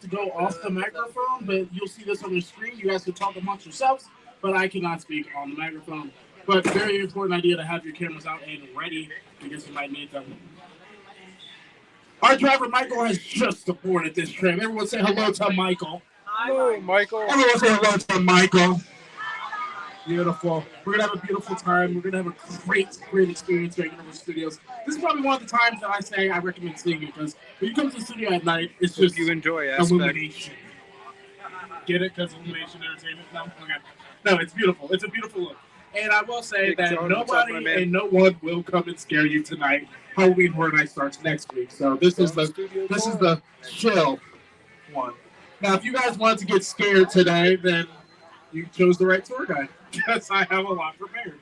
to go off the microphone, but you'll see this on your screen. You guys can talk amongst yourselves, but I cannot speak on the microphone. But very important idea to have your cameras out and ready because you might need them. Our driver Michael has just aboarded this trip. Everyone say hello to Michael. Hello, Michael. Everyone say hello to Michael. Beautiful. We're gonna have a beautiful time. We're gonna have a great experience here at Universal Studios. This is probably one of the times that I say I recommend seeing it because when you come to the studio at night, it's just you enjoy illumination. Get it? Because illumination entertainment. No, okay. No, it's beautiful. It's a beautiful look. And I will say that nobody and no one will come and scare you tonight. Halloween Horror Night starts next week, so this is the chill one. Now, if you guys want to get scared today, then you chose the right tour guide because I have a lot prepared.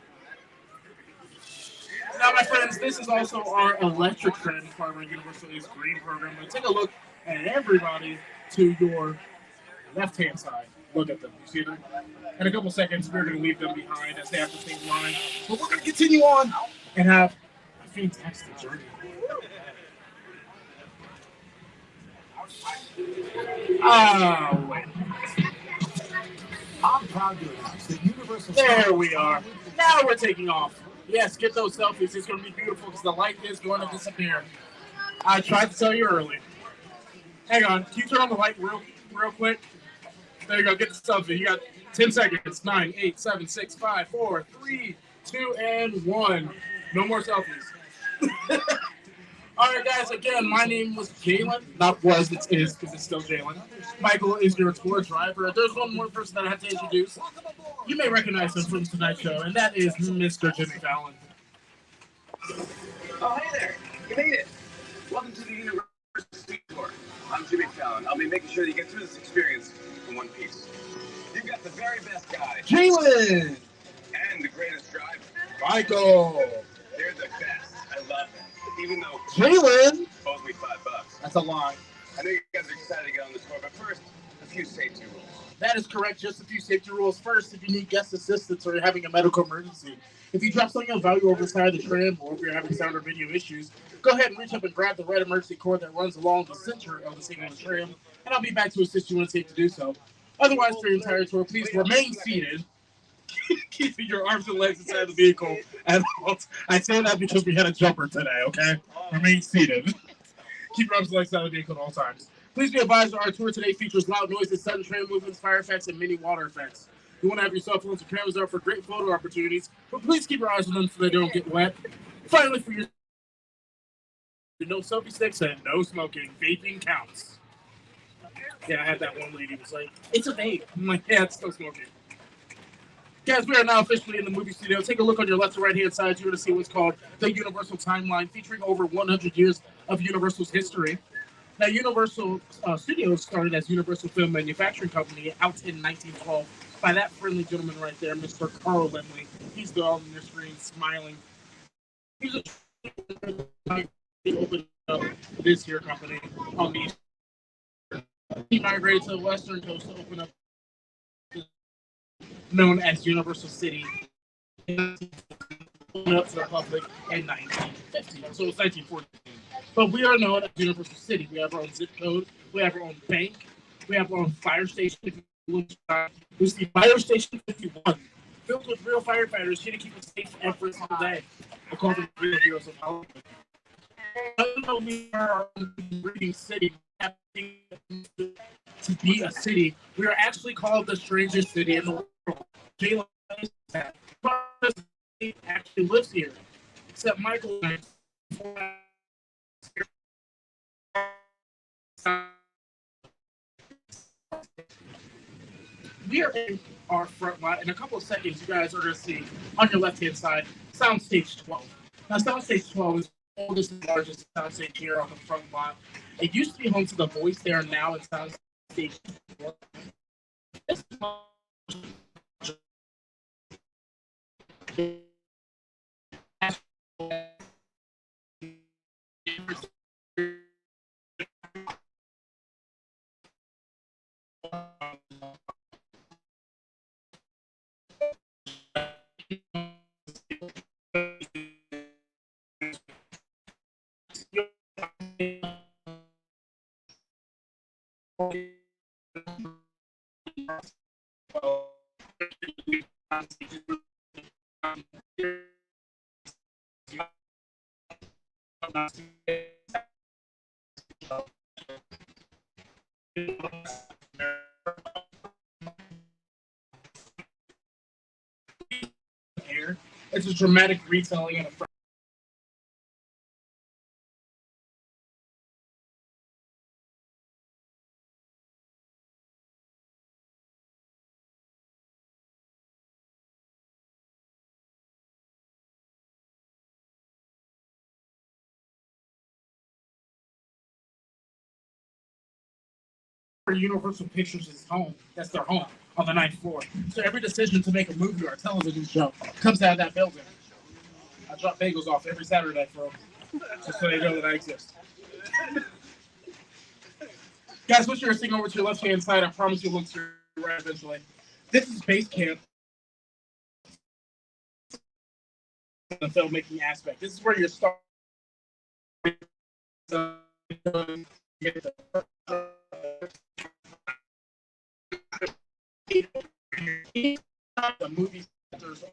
Now, my friends, this is also our electric trend part of our Universal is Green program. But take a look at everybody to your left-hand side. Look at them. You see them? In a couple seconds, we're going to leave them behind as they have to stay in line. But we're going to continue on and have a fantastic journey. Oh, wait. I'm proud to announce that Universal. There we are. Now we're taking off. Yes, get those selfies. It's going to be beautiful because the light is going to disappear. I tried to tell you early. Hang on. Can you turn on the light real quick? There you go. Get the selfie. You got 10 seconds. 9, 8, 7, 6, 5, 4, 3, 2, and 1. No more selfies. All right, guys. Again, my name was Jalen. Not was, it is because it's still Jalen. Michael is your tour driver. There's one more person that I have to introduce. You may recognize him from tonight's show, and that is Mr. Jimmy Fallon. Oh, hey there. You made it. Welcome to the University Tour. I'm Jimmy Fallon. I'll be making sure that you get through this experience in one piece. You've got the very best guy. Jalen! And the greatest driver. Michael! They're the best. I love them. Even though Jalen owes me $5. That's a lie. I know you guys are excited to get on this tour, but first, a few safety rules. That is correct. Just a few safety rules. First, if you need guest assistance or you're having a medical emergency, if you drop something of value over the side of the tram or if you're having sound or video issues, go ahead and reach up and grab the red emergency cord that runs along the center of the signal of the tram, and I'll be back to assist you when safe to do so. Otherwise, for your entire tour, please remain seated, keeping your arms and legs inside the vehicle at all. I say that because we had a jumper today, okay? Remain seated. Keep your arms and legs inside the vehicle at all times. Please be advised that our tour today features loud noises, sudden train movements, fire effects, and many water effects. You want to have your cell phones and cameras out for great photo opportunities, but please keep your eyes on them so they don't get wet. Finally, for your no selfie sticks and no smoking. Vaping counts. Yeah, I had that one lady who was like, it's a vape. I'm like, yeah, it's still smoking. Guys, we are now officially in the movie studio. Take a look on your left and right-hand side. You're going to see what's called the Universal Timeline, featuring over 100 years of Universal's history. Now, Universal Studios started as Universal Film Manufacturing Company out in 1912 by that friendly gentleman right there, Mr. Carl Lemley. He's the on your screen smiling. He's a opened up this here company on the East. He migrated to the Western Coast to open up known as Universal City. Opened up to the public in 1950. So it's 1914. But we are known as Universal City. We have our own zip code. We have our own bank. We have our own fire station. We see Fire Station 51, filled with real firefighters here to keep us safe every single day. We call them real heroes of Hollywood. Even though we are our own breathing city, to be a city, we are actually called the strangest city in the world. Jalen actually lives here, except Michael. We are in our front lot. In a couple of seconds, you guys are going to see on your left-hand side, Soundstage 12. Now, Soundstage 12 is the oldest and largest soundstage here on the front lot. It used to be home to The Voice. They are now in Soundstage 12. This is It's a dramatic retelling of a Universal Pictures is home. That's their home on the ninth floor. So every decision to make a movie or a television show comes out of that building. I drop bagels off every Saturday for them, just so they know that I exist. Guys, once you're sitting over to your left hand side, I promise you'll look to your right eventually. This is base camp. The filmmaking aspect. This is where you're starting. The movie centers.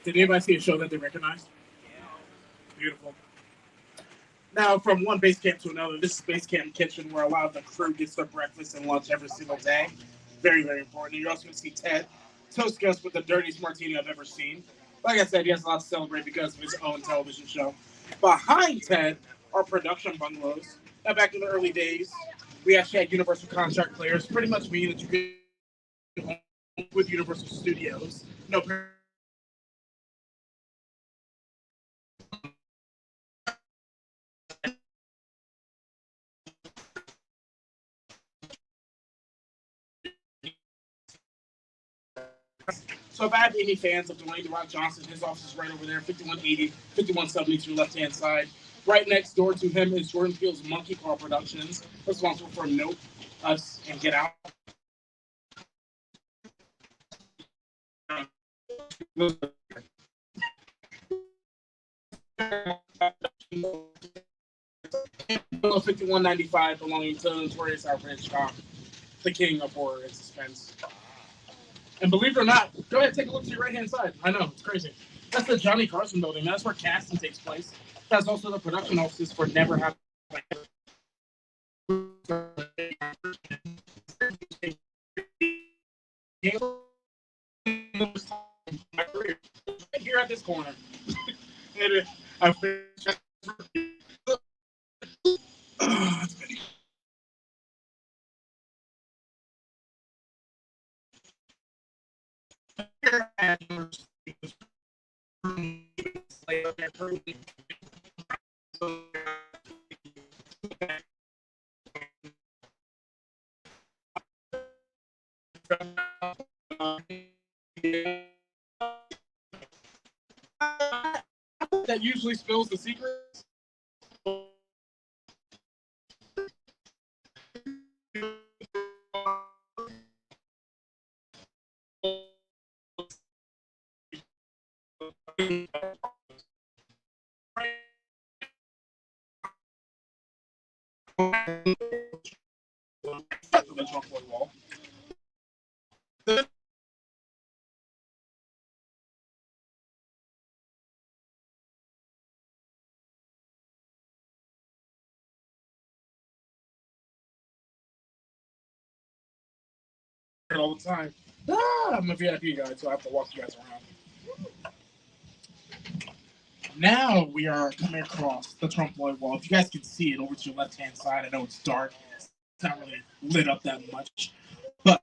Did anybody see a show that they recognized? Beautiful. Now, from one base camp to another, this is Base Camp Kitchen, where a lot of the crew gets their breakfast and lunch every single day. Very, very important. And you're also going to see Ted toast us with the dirtiest martini I've ever seen. Like I said, he has a lot to celebrate because of his own television show. Behind Ted are production bungalows. Now, back in the early days, we actually had Universal contract players, pretty much meaning that you could home with Universal Studios. No. So if I have any fans of Dwayne "The Rock" Johnson, his office is right over there, 5180, 5170 to your left-hand side. Right next door to him is Jordan Peele's Monkey Paw Productions, responsible for Nope, Us, and Get Out. 5195 belonging to Notorious Alfred Hitchcock, the king of horror and suspense. And believe it or not, go ahead and take a look to your right-hand side. I know, it's crazy. That's the Johnny Carson building. That's where casting takes place. That's also the production offices for Never Have here at this corner. That usually spills the secrets. Wall. All the time. I'm a VIP guy, so I have to walk you guys around. Now we are coming across the Trump Lloyd wall. If you guys can see it over to your left hand side, I know it's dark. It's not really lit up that much. But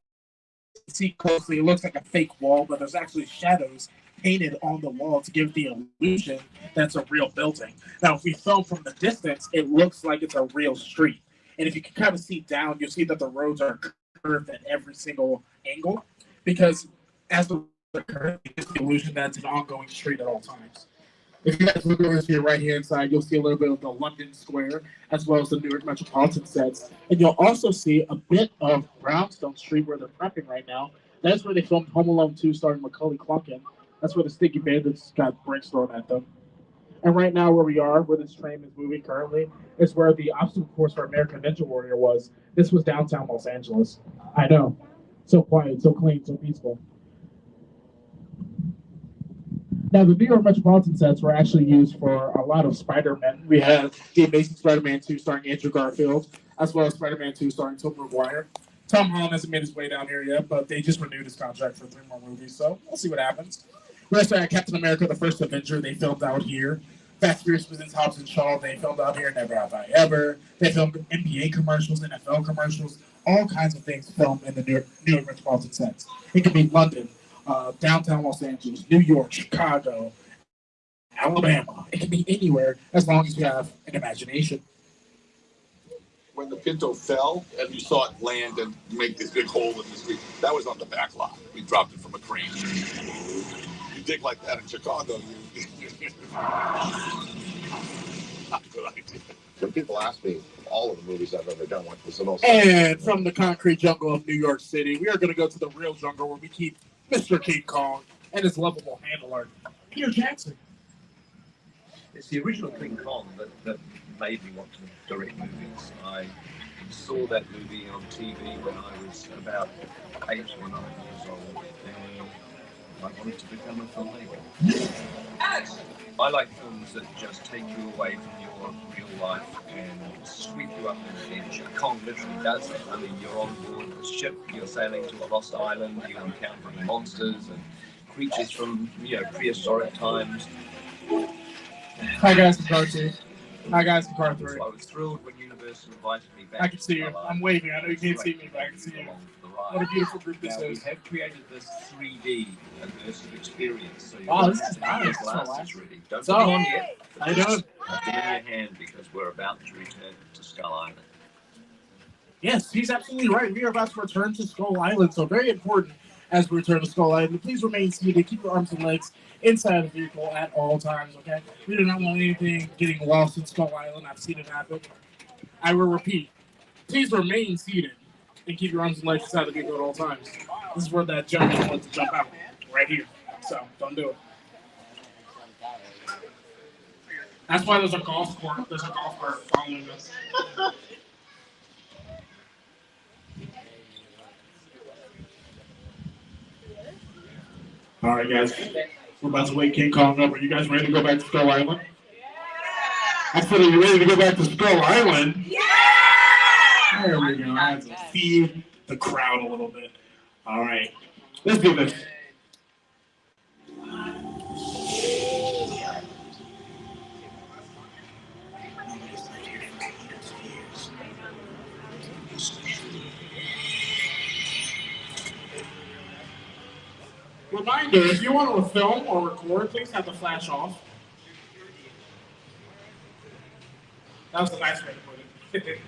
see closely, it looks like a fake wall, but there's actually shadows painted on the wall to give the illusion that's a real building. Now, if we film from the distance, it looks like it's a real street. And if you can kind of see down, you'll see that the roads are curved at every single angle because as the roads are curved, it gives the illusion that it's an ongoing street at all times. If you guys look over to your right hand side, you'll see a little bit of the London Square as well as the New York Metropolitan sets. And you'll also see a bit of Brownstone Street where they're prepping right now. That's where they filmed Home Alone 2 starring Macaulay Culkin. That's where the Sticky Bandits got bricks thrown at them. And right now, where we are, where this train is moving currently, is where the obstacle course for American Ninja Warrior was. This was downtown Los Angeles. I know. So quiet, so clean, so peaceful. Now, the New York Metropolitan sets were actually used for a lot of Spider-Man. We had the Amazing Spider-Man 2 starring Andrew Garfield, as well as Spider-Man 2 starring Tobey Maguire. Tom Holland hasn't made his way down here yet, but they just renewed his contract for 3 more movies, so we'll see what happens. We also had Captain America, the First Avenger, they filmed out here. Fast Furious presents Hobbs and Shaw, they filmed out here. Never Have I Ever. They filmed NBA commercials, NFL commercials, all kinds of things filmed in the New York Metropolitan sets. It could be London, downtown Los Angeles, New York, Chicago, Alabama. It can be anywhere as long as you have an imagination. When the Pinto fell and you saw it land and make this big hole in the street, that was on the back lot. We dropped it from a crane. You dig like that in Chicago, not a good idea. When people ask me all of the movies I've ever done, what was the most... And from the concrete jungle of New York City, we are going to go to the real jungle where we keep Mr. King Kong and his lovable handler, Peter Jackson. It's the original King Kong that made me want to direct movies. I saw that movie on TV when I was about 8 or 9 years old, and I wanted to become a filmmaker. I like films that just take you away from your real life and sweep you up in the adventure. Kong literally does that. I mean, you're on board a ship, you're sailing to a lost island, you're encountering monsters and creatures from, prehistoric times. Hi guys, from Car 2. Hi guys, from Car 3. So I was thrilled when Universal invited me back. I can see you. I'm waving. I know you can't see me, but I can see you. What a beautiful group this is. We have created this 3D immersive experience. So wow, this is nice. Don't put it on yet. How you doing? Have it in your hand because we're about to return to Skull Island. Yes, he's absolutely right. We are about to return to Skull Island, so very important as we return to Skull Island. Please remain seated. Keep your arms and legs inside the vehicle at all times, okay? We do not want anything getting lost in Skull Island. I've seen it happen. I will repeat. Please remain seated and keep your arms and legs inside the vehicle at all times. This is where that gentleman wants to jump out. Right here. So, don't do it. That's why there's a golf cart. There's a golf cart following us. All right, guys. We're about to wake King Kong up. Are you guys ready to go back to Skull Island? I said, are you ready to go back to Skull Island? Yeah! There we go. I have to feed the crowd a little bit. All right. Let's do this. Reminder, if you want to film or record, please have the flash off. That was the nice way to put it.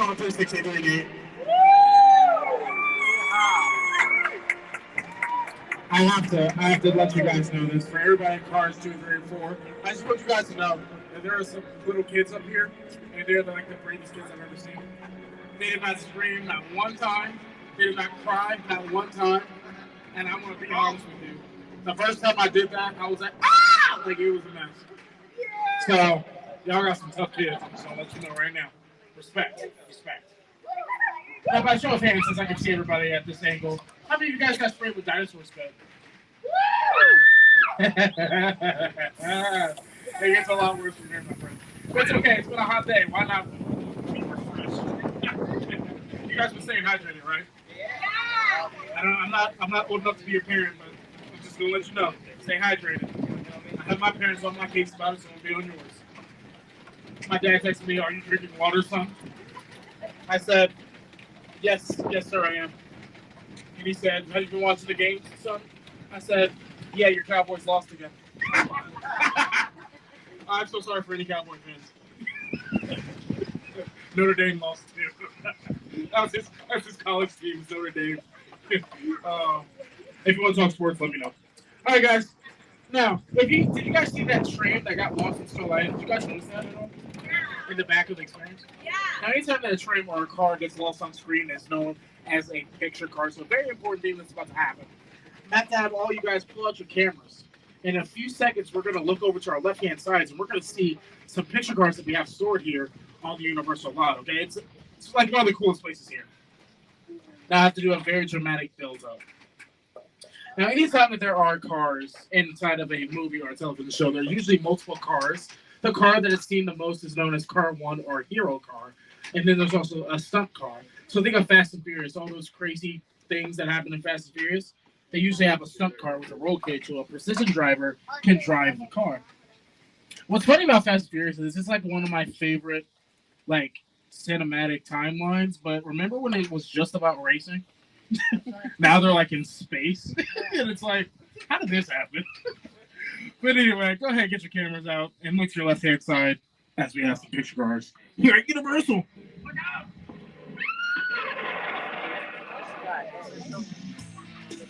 Compass, the catering gate. I have to let you guys know this. For everybody in cars 2, 3, and 4, I just want you guys to know that there are some little kids up here, and they're like the bravest kids I've ever seen. They did not scream not one time. They did not cry not one time. And I'm gonna be honest with you. The first time I did that, I was like, ah! Like it was a mess. So y'all got some tough kids. I'm just gonna let you know right now. Respect. Now, by show of hands, since I can see everybody at this angle, how many of you guys got sprayed with dinosaur spit? It gets a lot worse from here, my friend. But it's okay. It's been a hot day. Why not be refreshed? You guys been staying hydrated, right? I'm not old enough to be a parent, but I'm just gonna let you know. Stay hydrated. I have my parents on my case about it, so it'll be on yours. My dad texted me, "Are you drinking water, son?" I said, Yes, sir, I am. And he said, "Have you been watching the games, son?" I said, "Yeah, your Cowboys lost again." I'm so sorry for any Cowboy fans. Notre Dame lost too. That's his college team, Notre Dame. If you want to talk sports, let me know. All right, guys. Now, did you guys see that tram that got lost in Skull Island? Did you guys notice that at all? In the back of the experience? Yeah. Now, anytime that a tram or a car gets lost on screen, it's known as a picture card. So, a very important thing that's about to happen. I have to have all you guys pull out your cameras. In a few seconds, we're going to look over to our left-hand sides, and we're going to see some picture cards that we have stored here on the Universal lot, okay? It's like one of the coolest places here. Now, I have to do a very dramatic build-up. Now, anytime that there are cars inside of a movie or a television show, there are usually multiple cars. The car that is seen the most is known as Car 1 or Hero Car. And then there's also a stunt car. So think of Fast and Furious, all those crazy things that happen in Fast and Furious. They usually have a stunt car with a roll cage so a precision driver can drive the car. What's funny about Fast and Furious is it's like one of my favorite like cinematic timelines. But remember when it was just about racing? Now they're like in space. And it's like, how did this happen? But anyway, go ahead, get your cameras out and look to your left-hand side as we have some picture cards here at Universal. Look out!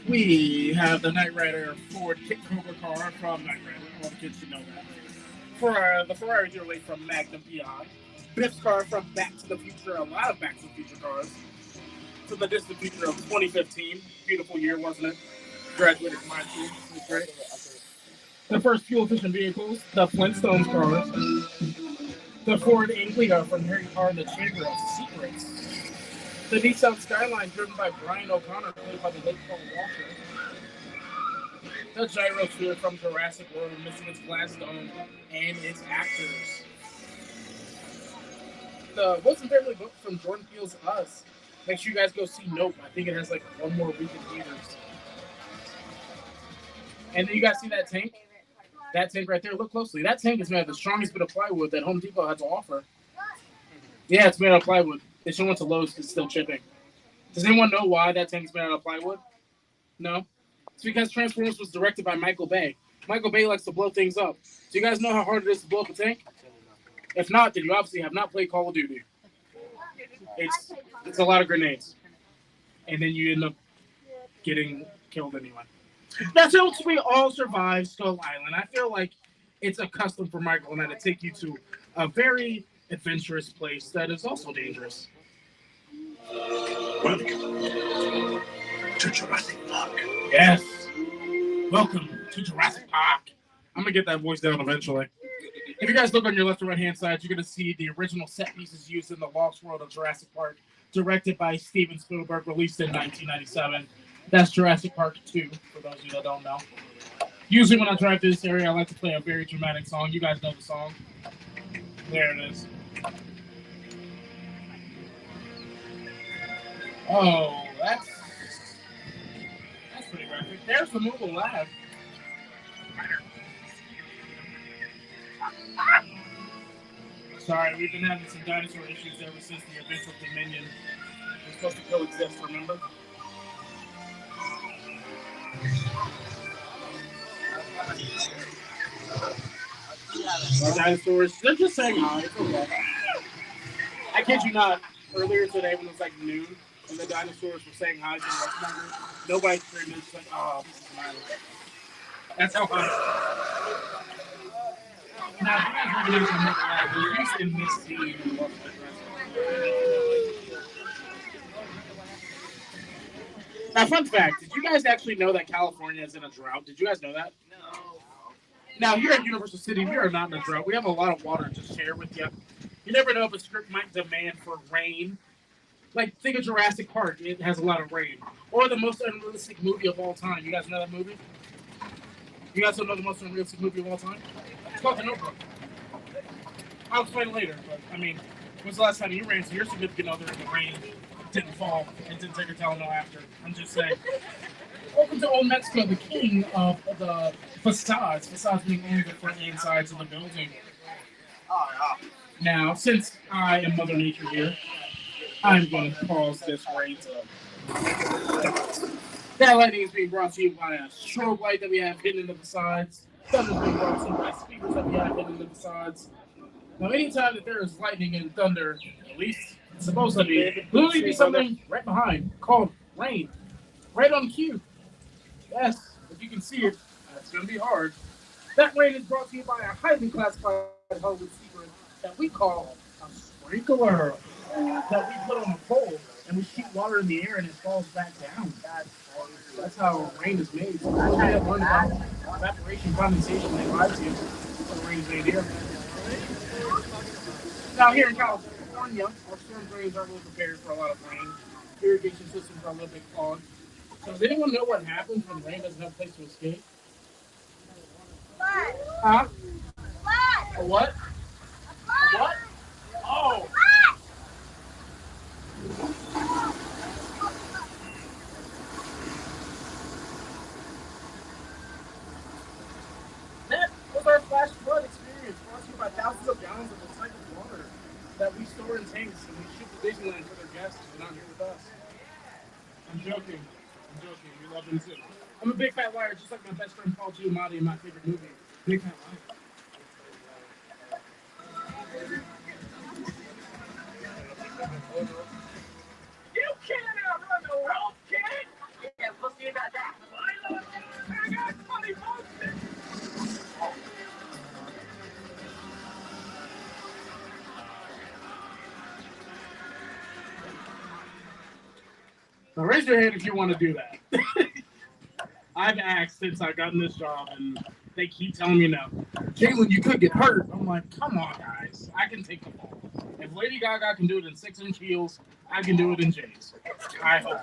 We have the Knight Rider Ford Kit Cobra car from Knight Rider. All the kids should know that. For the Ferrari Durley from Magnum Beyond. Biff's car from Back to the Future. A lot of Back to the Future cars. To the distant future of 2015. Beautiful year, wasn't it? Graduated from high school. It was great. The first fuel-efficient vehicles, the Flintstones cars. The Ford Anglia from Harry Potter and the Chamber of Secrets. The Nissan Skyline driven by Brian O'Connor, played by the late Paul Walker. The Gyrosphere from Jurassic World, missing its glass dome and its actors. The Wilson Family book from Jordan Peele's Us. Make sure you guys go see Nope. I think it has like one more week in theaters. And then you guys see that tank? That tank right there, look closely. That tank is made of the strongest bit of plywood that Home Depot has to offer. Yeah, it's made out of plywood. They should went to Lowe's, it's still chipping. Does anyone know why that tank's made out of plywood? No? It's because Transformers was directed by Michael Bay. Michael Bay likes to blow things up. Do you guys know how hard it is to blow up a tank? If not, then you obviously have not played Call of Duty. It's a lot of grenades. And then you end up getting killed anyway. Now, since we all survived Skull Island, I feel like it's a custom for Michael and I to take you to a very adventurous place that is also dangerous. Welcome to Jurassic Park. Yes. Welcome to Jurassic Park. I'm going to get that voice down eventually. If you guys look on your left and right hand side, you're going to see the original set pieces used in the Lost World of Jurassic Park, directed by Steven Spielberg, released in 1997. That's Jurassic Park 2, for those of you that don't know. Usually when I drive through this area, I like to play a very dramatic song. You guys know the song. There it is. Oh, that's pretty graphic. There's the Moogle Lab. Sorry, we've been having some dinosaur issues ever since the events of Dominion. We're supposed to coexist, remember? Our dinosaurs, they're just saying hi. It's okay. I kid you not. earlier today when it was like noon and the dinosaurs were saying hi to the rest of the nobody screamed. It's like, oh, this is my life. That's how high. Now, if you guys recognize my mother, we used in this scene in the Now, fun fact: did you guys actually know that California is in a drought? Did you guys know that? Now, here at Universal City, we are not in a drought. We have a lot of water to share with you. You never know if a script might demand for rain. Like, think of Jurassic Park. It has a lot of rain. Or the most unrealistic movie of all time. You guys know that movie? You guys don't know the most unrealistic movie of all time? It's called The Notebook. I'll explain it later, but, I mean, when's the last time you ran to your significant other in the rain, didn't fall, and didn't take a Tylenol after? I'm just saying. Welcome to Old Mexico, the king of the facades. Facades being only the front and sides of the building. Now, since I am Mother Nature here, I'm going to cause this rain to. That lightning is being brought to you by a strobe light that we have hidden into the sides. Thunder is being brought to you by speakers that we have hidden into the sides. Now, anytime that there is lightning and thunder, at least it's supposed to be, literally be something right behind called rain. Right on cue. Yes, if you can see it, it's going to be hard. That rain is brought to you by a highly classified Hollywood secret that we call a sprinkler. That we put on a pole and we shoot water in the air and it falls back down. That's how rain is made. So that's how you learn about evaporation, condensation, and lies you. That's how rain is made here. Now here in California, our storm drains are a little prepared for a lot of rain. Irrigation systems are a little bit clogged. So does anyone know what happens when rain doesn't have a place to escape? Flood. Huh? Flood. A what? A what? Oh! That was our flash flood experience, brought to you by thousands of gallons of recycled water that we store in tanks and we ship to Disneyland for their guests who are not here with us. I'm joking. I'm joking. We love them too. I'm a big fat liar, just like my best friend Paul Giamatti in my favorite movie, Big Fat Liar. You can't outrun the world, kid! Yeah, we'll see about that. I got funny bullshit! Now raise your hand if you want to do that. I've asked since I've gotten this job, and they keep telling me no. Jalen, you could get hurt. I'm like, come on, guys. I can take the ball. If Lady Gaga can do it in 6-inch heels, I can do it in J's. I hope.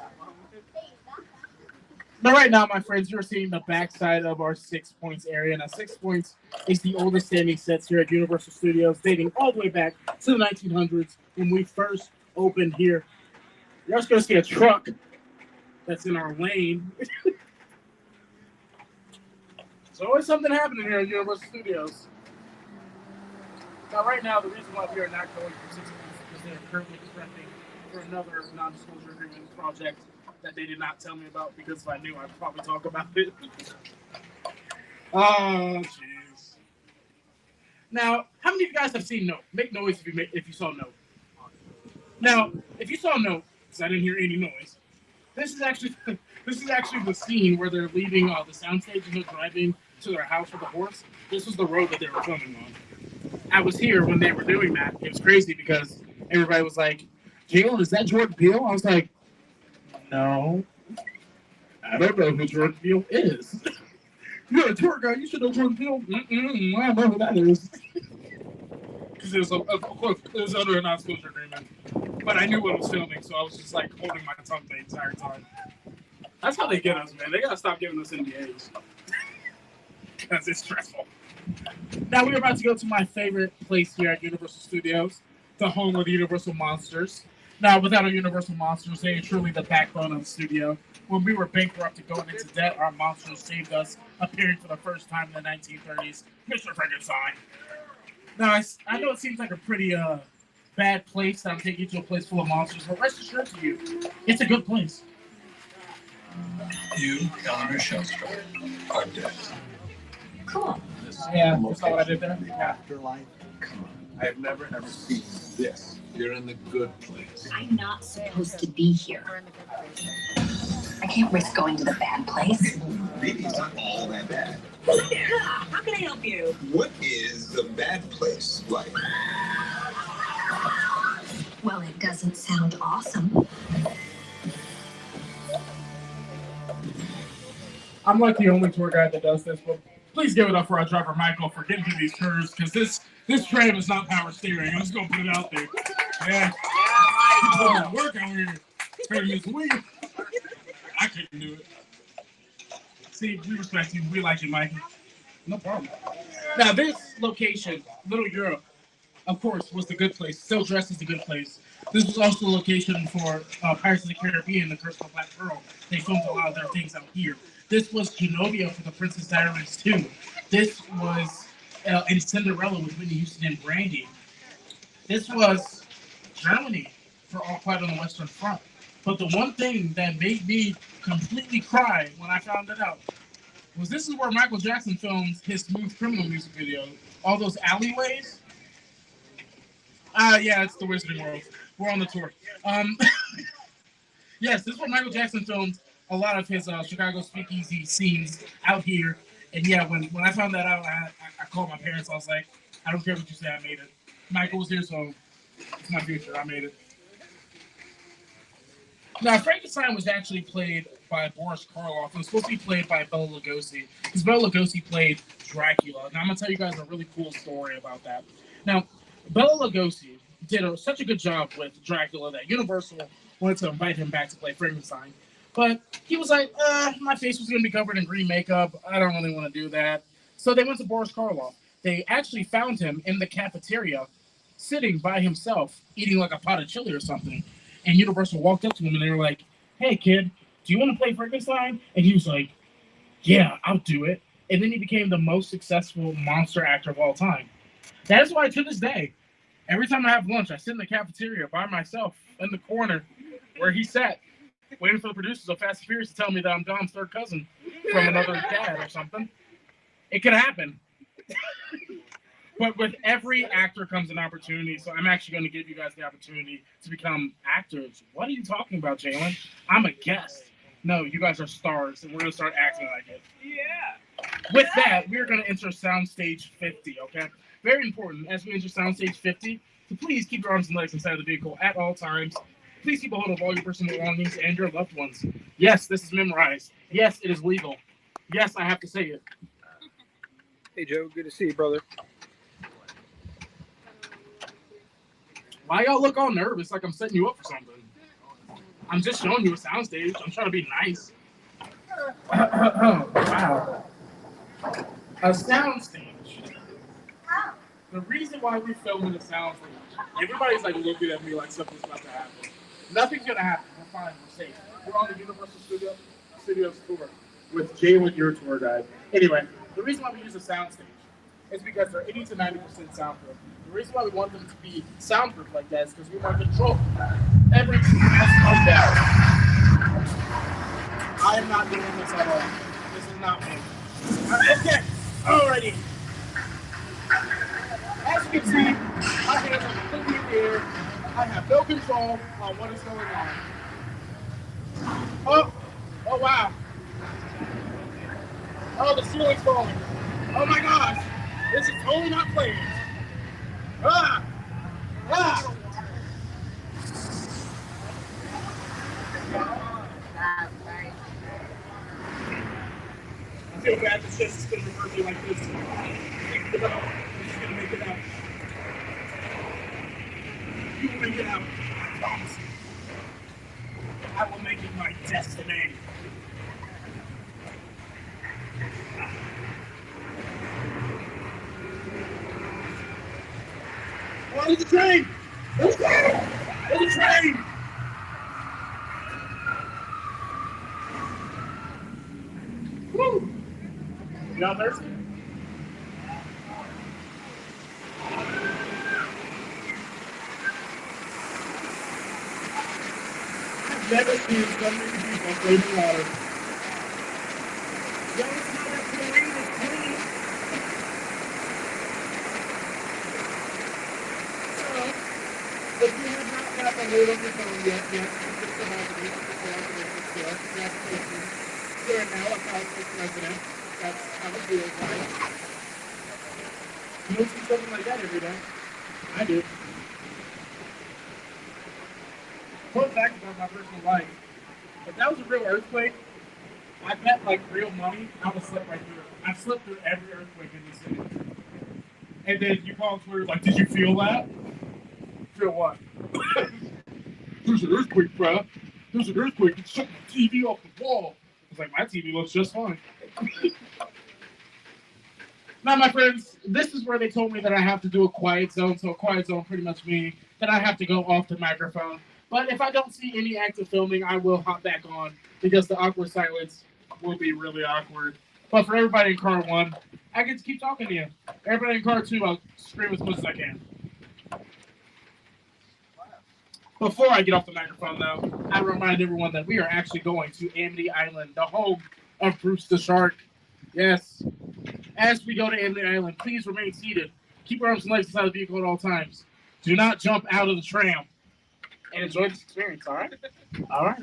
But right now, my friends, you're seeing the backside of our 6 Points area. Now, 6 Points is the oldest standing sets here at Universal Studios, dating all the way back to the 1900s when we first opened here. You're also going to see a truck that's in our lane. There's always something happening here at Universal Studios. Now, right now, the reason why we are not going for 6 Points is because they are currently prepping for another non-disclosure agreement project that they did not tell me about, because if I knew, I'd probably talk about it. Oh, jeez. Now, how many of you guys have seen Nope? Make noise if you saw Nope. Now, if you saw Nope, because I didn't hear any noise, this is actually the scene where they're leaving the soundstage and they're driving to their house with the horse. This was the road that they were filming on. I was here when they were doing that. It was crazy because everybody was like, "Jalen, is that Jordan Peele?" I was like, "No, I don't know who Jordan Peele is." You're a tour guide. You should know Jordan Peele. I don't know who that is. Because it was under a non-disclosure agreement. But I knew what was filming, so I was just like holding my tongue the entire time. That's how they get us, man. They gotta stop giving us NDAs. Because it's stressful. Now we're about to go to my favorite place here at Universal Studios, the home of the Universal Monsters. Now, without our Universal Monsters, they are truly the backbone of the studio. When we were bankrupt and going into debt, our monsters saved us, appearing for the first time in the 1930s. Mr. Frankenstein. Now, I know it seems like a pretty bad place that I'm taking you to a place full of monsters, but rest assured to you, it's a good place. You, Eleanor Shellstrop, are dead. Cool. Yeah, you saw what I did there? Afterlife. Come on. I have never ever seen this. You're in the good place. I'm not supposed to be here. I can't risk going to the bad place. Maybe it's not all that bad. How can I help you? What is the bad place like? Well, it doesn't sound awesome. I'm like the only tour guide that does this, but please give it up for our driver Michael for getting through these curves, because this train is not power steering. I'm just gonna put it out there. Yeah, Mike. Work out here. Turning this wheel. I couldn't do it. See, we respect you. We like you, Mikey. No problem. Now, this location, Little Europe, of course, was the good place. Still dressed as the good place. This was also the location for Pirates of the Caribbean, The Curse of the Black Pearl. They filmed a lot of their things out here. This was Genovia for The Princess Diaries 2. This was in Cinderella with Whitney Houston and Brandy. This was Germany for All Quiet on the Western Front. But the one thing that made me completely cry when I found it out was this is where Michael Jackson filmed his Smooth Criminal music video. All those alleyways. Yeah, it's the Wizarding World. We're on the tour. Yes, this is where Michael Jackson filmed a lot of his Chicago speakeasy scenes out here. And yeah, when I found that out, I called my parents. I was like, I don't care what you say, I made it. Michael was here, so it's my future. I made it. Now, Frankenstein was actually played by Boris Karloff. It was supposed to be played by Bela Lugosi, because Bela Lugosi played Dracula. Now, I'm going to tell you guys a really cool story about that. Now, Bela Lugosi did such a good job with Dracula that Universal wanted to invite him back to play Frankenstein. But he was like, my face was going to be covered in green makeup. I don't really want to do that. So they went to Boris Karloff. They actually found him in the cafeteria, sitting by himself, eating like a pot of chili or something. And Universal walked up to him and they were like, hey, kid, do you want to play Frankenstein? And he was like, yeah, I'll do it. And then he became the most successful monster actor of all time. That is why to this day, every time I have lunch, I sit in the cafeteria by myself in the corner where he sat, waiting for the producers of Fast and Furious to tell me that I'm Dom's third cousin from another dad or something. It could happen. But with every actor comes an opportunity, so I'm actually going to give you guys the opportunity to become actors. What are you talking about, Jalen? I'm a guest. No, you guys are stars, and we're going to start acting like it. Yeah. With that, we're going to enter Soundstage 50, okay? Very important, as we enter Soundstage 50, so please keep your arms and legs inside the vehicle at all times. Please keep a hold of all your personal belongings and your loved ones. Yes, this is memorized. Yes, it is legal. Yes, I have to say it. Hey, Joe. Good to see you, brother. Why y'all look all nervous like I'm setting you up for something? I'm just showing you a soundstage. I'm trying to be nice. Wow. A soundstage. The reason why we're filming a soundstage, everybody's like looking at me like something's about to happen. Nothing's going to happen. We're fine. We're safe. We're on the Universal Studios tour with Jalen, your tour guide. Anyway, the reason why we use a soundstage is because they're 80 to 90% soundproof. The reason why we want them to be soundproof like that is because we want to control everything has come down. I am not doing this at all. This is not me. Okay, alrighty. As you can see, my hands are completely in the air. I have no control on what is going on. Oh wow. Oh, the ceiling's falling. Oh my gosh. This is totally not planned. Ah! Ah! I feel bad that this is going to refer to me like this. Make it out. I'm just going to make it out. You will make it out. I promise you. I will make it my destiny. Oh, there's a train! There's a train! There's a train! Woo! Y'all thirsty? I've never seen so many people drinking water. Y'all, it's not that chlorine, it's clean. hold on the phone yet. Yes, it's the holidays. It's the congratulations. You are now a California president. That's how it feels like. You don't see something like that every day. I do. Fun fact about my personal life. If that was a real earthquake, I bet like real money, I would slip right through it. I've slipped through every earthquake in this city. And then you call Twitter like, did you feel that? Feel what? There's an earthquake, bro. There's an earthquake. It shook my TV off the wall. It's like, my TV looks just fine. Now, my friends, this is where they told me that I have to do a quiet zone. So a quiet zone pretty much means that I have to go off the microphone. But if I don't see any active filming, I will hop back on because the awkward silence will be really awkward. But for everybody in car 1, I get to keep talking to you. Everybody in car 2, I'll scream as much as I can. Before I get off the microphone, though, I remind everyone that we are actually going to Amity Island, the home of Bruce the Shark. Yes. As we go to Amity Island, please remain seated. Keep your arms and legs inside the vehicle at all times. Do not jump out of the tram. And enjoy this experience, all right? All right.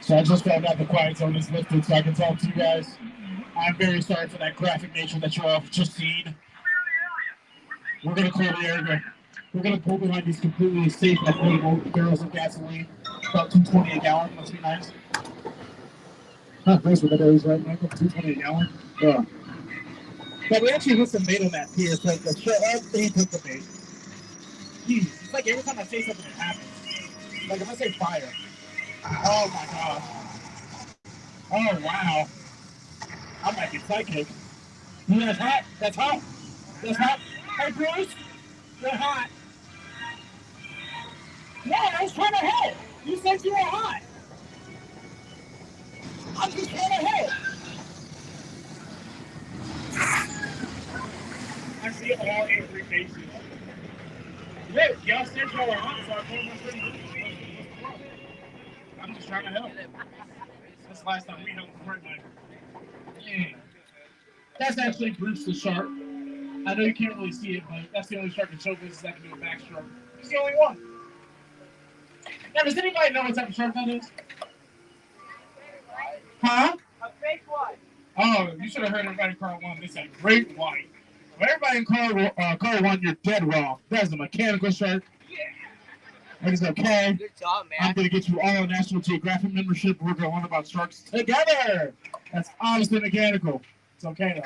So I just found out the quiet zone is lifted so I can talk to you guys. I'm very sorry for that graphic nature that you all have just seen. We're going to clear the area. We're going to pull behind these completely safe and affordable barrels of gasoline. About $2.20 a gallon. Must be nice. Not nice with the berries, right, Michael? $2.20 a gallon? Yeah. But we actually put some bait on that pier, so the they took the bait. Jeez, it's like every time I say something, it happens. Like if I say fire. Oh my god. Oh wow. I might be psychic. That's hot. That's hot. That's hot. Hey Bruce, you're hot. Yeah, I was trying to help. You said you were hot. I'm just trying to help. I see all angry faces. Yeah, y'all said y'all were hot, so I told my friend Bruce. I'm just trying to help. That's the last time we helped Fortnite. Yeah. That's actually Bruce the Shark. I know you can't really see it, but that's the only shark in show business that can do a backstroke. He's the only one. Now, does anybody know what type of shark that is? Huh? A fake one. Oh, you should have heard everybody in car 1. They said great white. Well, everybody in car 1, you're dead wrong. That's a mechanical shark. It is okay. Good job, man. I'm going to get you all a National Geographic membership. We're going to learn about sharks together. That's honestly mechanical. It's okay,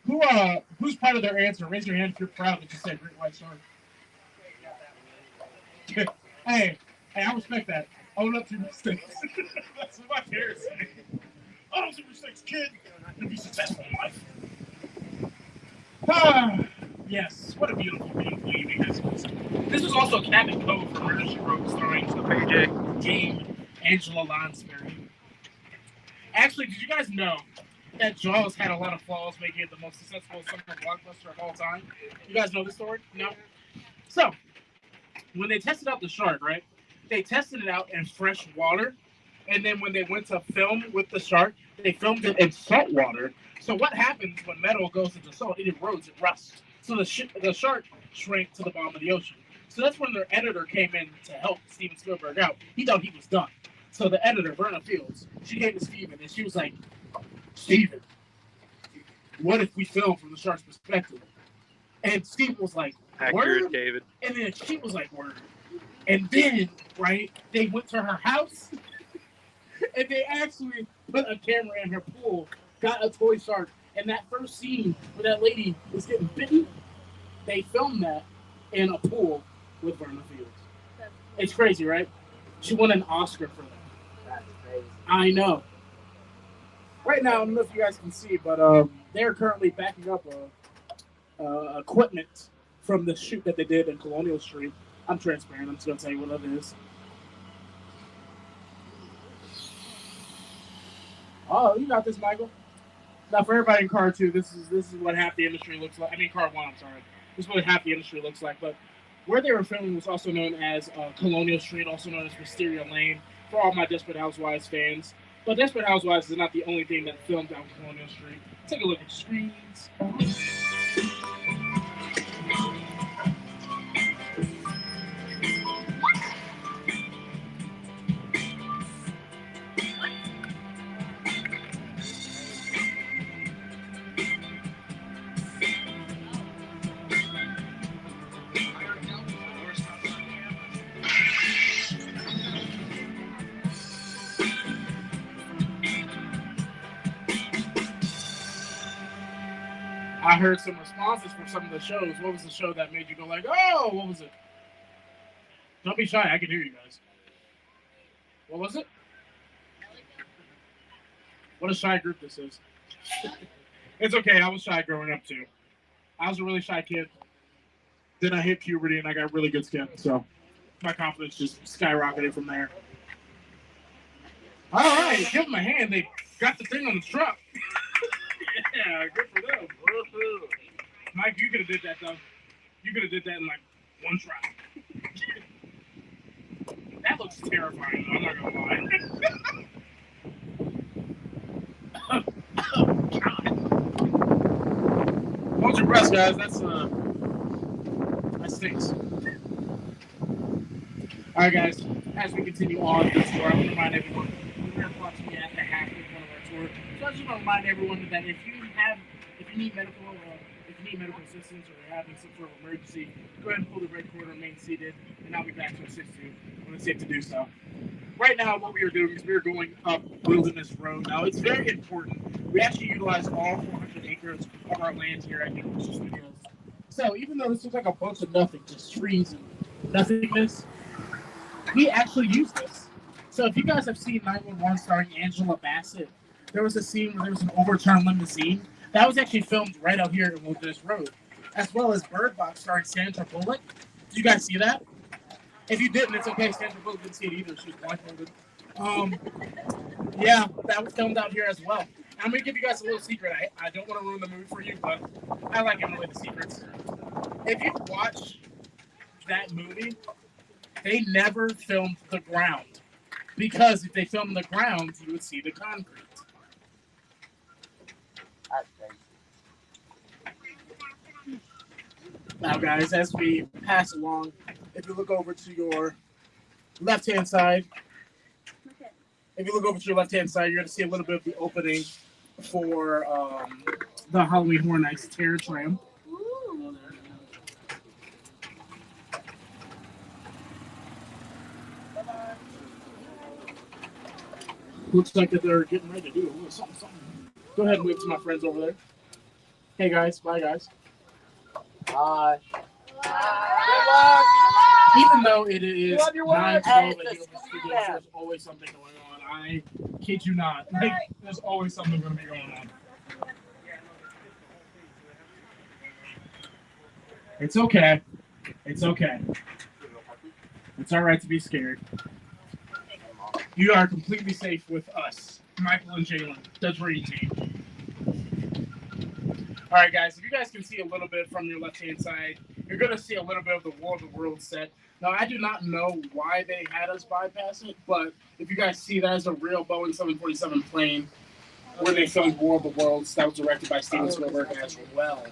though. Who's proud of their answer? Raise your hand if you're proud that you said great white shark. hey, I respect that. Own up to your mistakes. That's what my parents say. Own up to your mistakes, kid. You'll be successful in life. Yes. What a beautiful, beautiful evening this was. This was also Cabin Cove from Murder, She Wrote, starring Jane Angela Lansbury. Actually, did you guys know that Jaws had a lot of flaws, making it the most successful summer blockbuster of all time? You guys know this story? No? So, when they tested out the shark, right, they tested it out in fresh water, and then when they went to film with the shark, they filmed it in salt water. So what happens when metal goes into salt? It erodes, it rusts. So the shark shrank to the bottom of the ocean. So that's when their editor came in to help Steven Spielberg out. He thought he was done. So the editor, Verna Fields, she came to Steven, and she was like, Steven, what if we film from the shark's perspective? And Steven was like, word? Accurate, David. And then she was like, word. And then, right, they went to her house, and they actually put a camera in her pool, got a toy shark, and that first scene where that lady was getting bitten, they filmed that in a pool with Verna Fields. It's crazy, right? She won an Oscar for that. I know. Right now, I don't know if you guys can see, but they're currently backing up equipment from the shoot that they did in Colonial Street. I'm transparent. I'm just gonna tell you what it is. Oh, you got this, Michael. Now, for everybody in car two, this is what half the industry looks like. I mean, car one. I'm sorry. This is what half the industry looks like. But where they were filming was also known as Colonial Street, also known as Wisteria Lane, for all my Desperate Housewives fans. But Desperate Housewives is not the only thing that filmed on Colonial Street. Take a look at the screens. I heard some responses from some of the shows. What was the show that made you go like, oh, what was it? Don't be shy. I can hear you guys. What was it? What a shy group this is. It's okay. I was shy growing up too. I was a really shy kid. Then I hit puberty and I got really good skin. So my confidence just skyrocketed from there. All right. Give them a hand. They got the thing on the truck. Yeah, good for them. Mike, you could have did that though. You could have did that in like one try. That looks terrifying. I'm not gonna lie. Oh, God. Hold your breath, guys. That stinks. All right, guys. As we continue on this tour, I want to remind everyone we're watching at the half of one of our tour. So I just want to remind everyone that if you need medical assistance or you're having some sort of emergency, go ahead and pull the red cord, remain seated, and I'll be back to assist you when it's safe to do so. Right now, what we are doing is we're going up Wilderness Road. Now, it's very important. We actually utilize all 400 acres of our land here at Universal Studios. So even though this looks like a bunch of nothing, just trees and nothingness, we actually use this. So if you guys have seen 911 starring Angela Bassett, there was a scene where there was an overturned limousine. That was actually filmed right out here in Wilderness Road, as well as Bird Box starring Sandra Bullock. Did you guys see that? If you didn't, it's okay. Sandra Bullock didn't see it either. She was blindfolded. Yeah, that was filmed out here as well. I'm going to give you guys a little secret. I don't want to ruin the movie for you, but I like giving away the secrets. If you watch that movie, they never filmed the ground. Because if they filmed the ground, you would see the concrete. Now, guys, as we pass along, if you look over to your left-hand side, you're going to see a little bit of the opening for the Halloween Horror Nights Terror Tram. Looks like that they're getting ready to do a little something. Go ahead and wave to my friends over there. Hey, guys. Bye, guys. Bye. Even though it is 9:12 at Universal Studios, there's always something going on. I kid you not. Like, there's always something going to be going on. It's okay. It's okay. It's all right to be scared. You are completely safe with us, Michael and Jalen, the Dream Team. All right, guys, if you guys can see a little bit from your left-hand side, you're going to see a little bit of the War of the Worlds set. Now, I do not know why they had us bypass it, but if you guys see, that is a real Boeing 747 plane where they filmed War of the Worlds. That was directed by Steven Spielberg as well.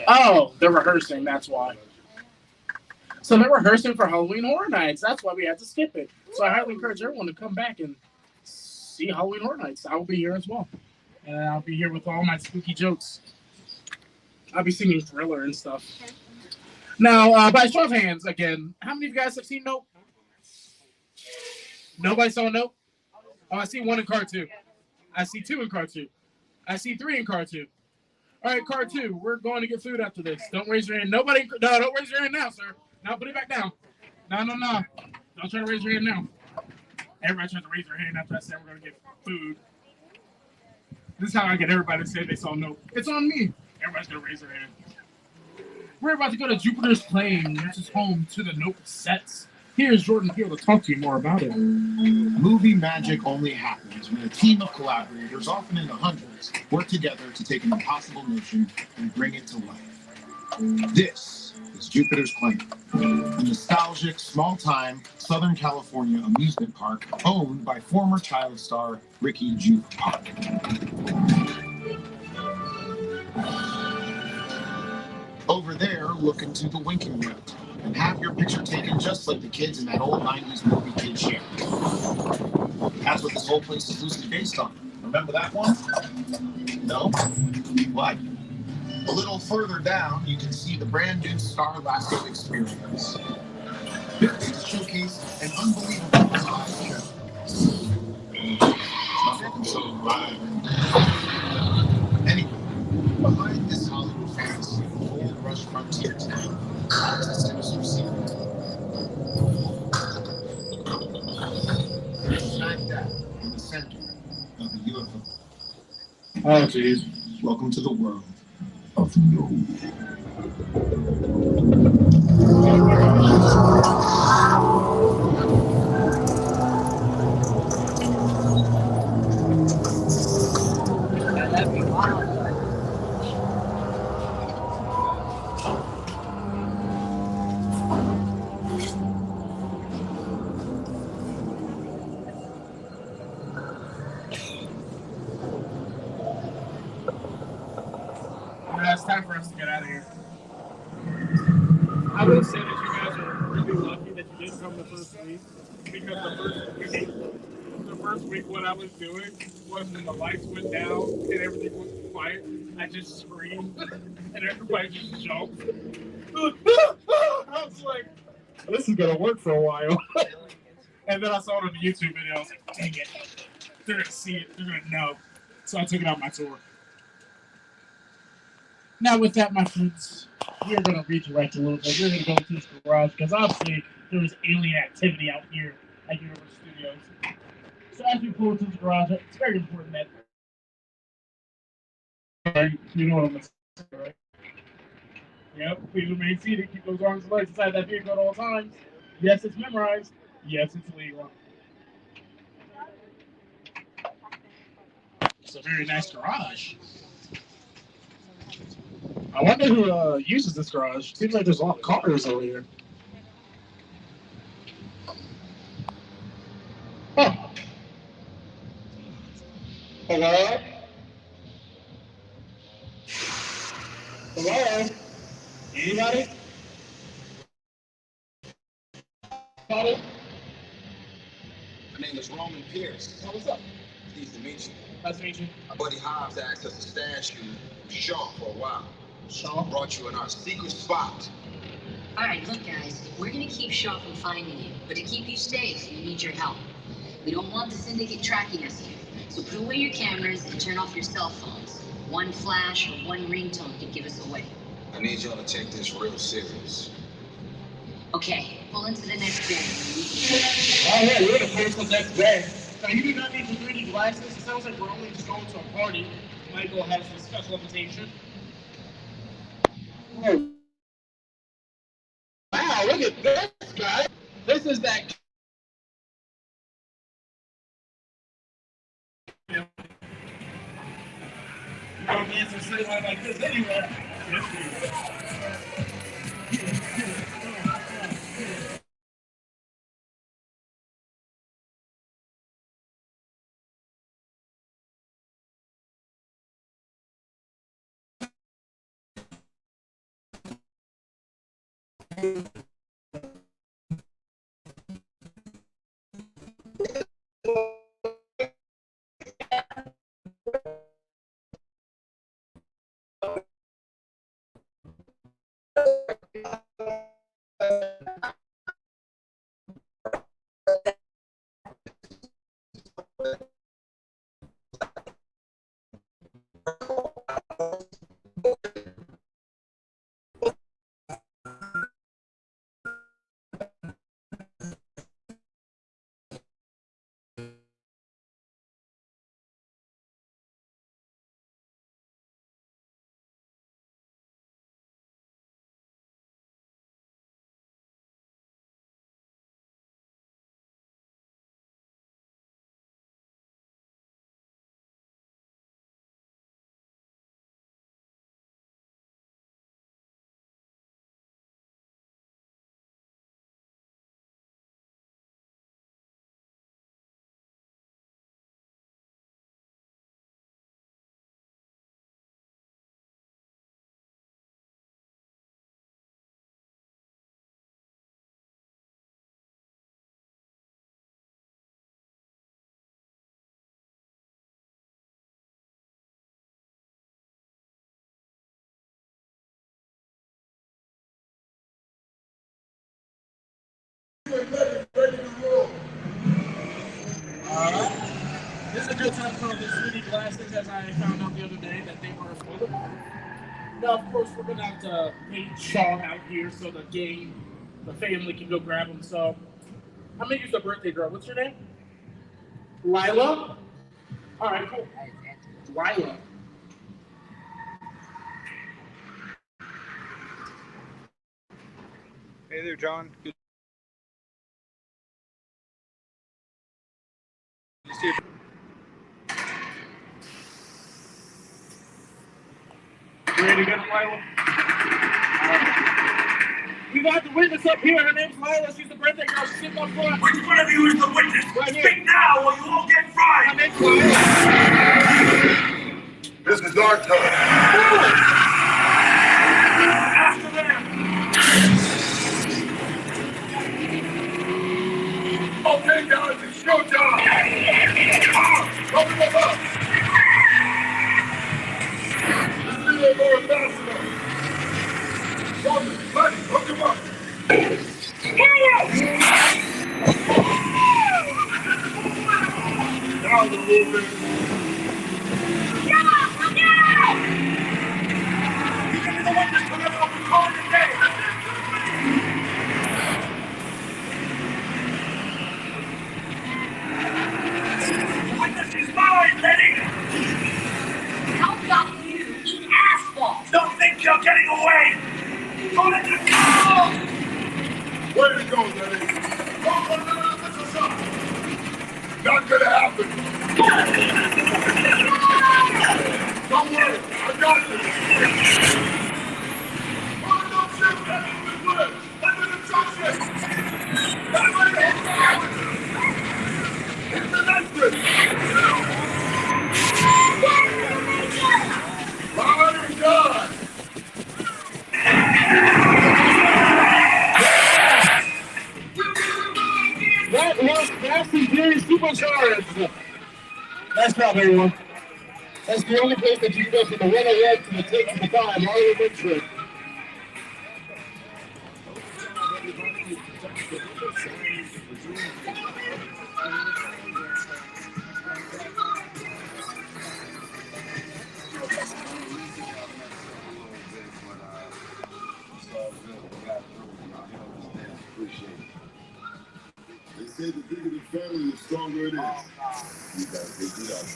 Oh, they're rehearsing, that's why. So they're rehearsing for Halloween Horror Nights. That's why we had to skip it. So I highly encourage everyone to come back and see Halloween Horror Nights. I will be here as well. And I'll be here with all my spooky jokes. I'll be singing Thriller and stuff. Now, by show of hands, again, how many of you guys have seen Nope? Nobody saw Nope? Oh, I see one in car 2. I see 2 in car 2. I see 3 in car 2. All right, car 2, we're going to get food after this. Don't raise your hand. No, don't raise your hand now, sir. No, put it back down. No. Don't try to raise your hand now. Everybody tried to raise their hand after I said we're going to get food. This is how I get everybody to say they saw Nope. It's on me. Everybody's going to raise their hand. We're about to go to Jupiter's Plain, which is home to the Nope sets. Here's Jordan Peele to talk to you more about it. Movie magic only happens when a team of collaborators, often in the hundreds, work together to take an impossible notion and bring it to life. This is Jupiter's Plain, a nostalgic, small-time Southern California amusement park owned by former child star Ricky Juke Park. Over there, look into the winking room and have your picture taken just like the kids in that old 90s movie Kid Share. That's what this whole place is loosely based on. Remember that one? No? What? A little further down, you can see the brand new Star Lasco experience. Built to showcase an unbelievable live show. Not looking so live. Anyway, behind this Hollywood fantasy of a gold rush frontier town, lies a sinister secret. Smack dab in the center of the UFO. Oh, jeez. Welcome to the world of no. It's time for us to get out of here. I will say that you guys are really lucky that you didn't come the first week, because the first week what I was doing was when the lights went down and everything was quiet, I just screamed and everybody just jumped. I was like, this is gonna work for a while. And then I saw it on the YouTube video. I was like, dang it, they're gonna see it, they're gonna know. So I took it out my tour. Now with that, my friends, we're going to redirect a little bit. We're going to go to this garage because obviously there was alien activity out here at Universal Studios. So as we pull into the garage, it's very important that you know what I'm going to say, right? Yep, please remain seated. Keep those arms and legs inside that vehicle at all times. Yes, it's memorized. Yes, it's legal. It's a very nice garage. I wonder who uses this garage. Seems like there's a lot of cars over here. Huh. Hello? Hello? Anybody? Anybody? My name is Roman Pierce. Oh, what's up? Pleased to meet you. Nice to meet you. My buddy Hobbs asked us to stash you with Shaw for a while. Shaw? Brought you in our secret spot. All right, look, guys, we're gonna keep Shaw from finding you, but to keep you safe, we need your help. We don't want the syndicate tracking us here, so put away your cameras and turn off your cell phones. One flash or one ringtone could give us away. I need y'all to take this real serious. Okay, pull into the next bay. Oh, yeah, we're going to pull to the next bay. Now, you do not need the 3D glasses. It sounds like we're only just going to a party. Michael has a special invitation. Oh. Wow, look at this, guy. This is that. You don't dance or sit like this anywhere. This is a good time for the 3D glasses, as I found out the other day that they were full. Now, of course, we're going to have to wait Sean out here so the family can go grab them. So, I'm going to use the birthday girl. What's your name? Lila? All right, cool. Lila. Hey there, John. Good to see you. Ready to go, Lila? We got the witness up here. Her name's Lila. She's the birthday girl. She's sitting up front. Which one of you is the witness? Right here. Speak now or you all get fried! Her name's Lila. This is our time. After them! Okay, guys, it's showtime. Open them up. Let's do that more ambassador. Woman, buddy, hook him up. Now the movement. You can be the witness for them open call today! The witness is mine, Letty! How about you eat asphalt? Don't think you're getting away! Call it the call! Way to go, Lenny. This is up. Not gonna happen. Don't worry, I got this. Oh, don't shoot that moving wood. Let me touch it. Everybody hold on. It's the next one. My God. That was Fast and Furious Supercharged. Nice job, everyone. That's the only place that you can go from the 101 to the 10 to the 5, all the way trip. They say the bigger the family, the stronger it is. You guys pick it up.